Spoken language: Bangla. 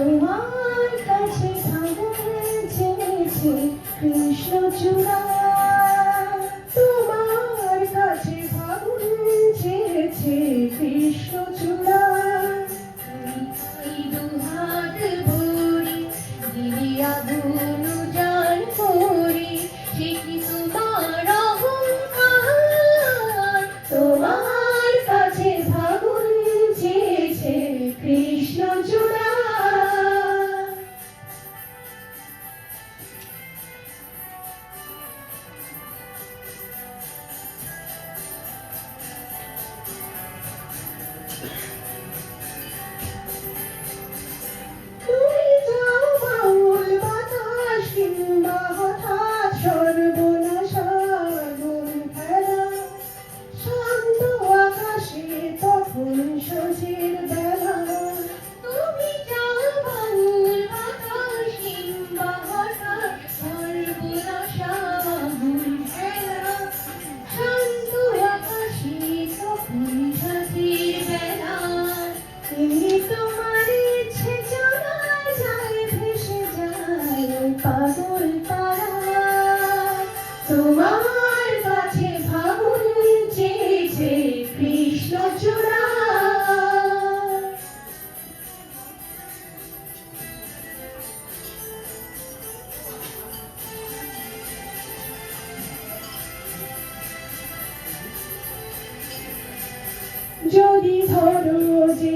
তোমার কাছে ফাগুন চেয়েছে কৃষ্ণচূড়া, তোমার কাছে ফাগুন চেয়েছে কৃষ্ণচূড়া। দুহাত ভরি দিলি আগুন জান করি, সে কি তোমার অহংকার? তোমার কাছে ফাগুন চেয়েছে কৃষ্ণচূড়া। তুমি যাও বাউল বাতাস কিংবা হঠাৎ সর্বনাশা আগুন ফেলা, শান্ত আকাশে তখন শশীর বেলা। তুমি যাও বাউল বাতাস কিংবা হঠাৎ সর্বনাশা আগুন ফেলা, শান্ত আকাশে তখন শশীর বেলা। এমনি তোমার ইচ্ছে চলা যায়, ভেসে যায় পাগল পাড়া। তোমার কাছে ফাগুন চেয়েছে কৃষ্ণচূড়া। যদি ধরো যে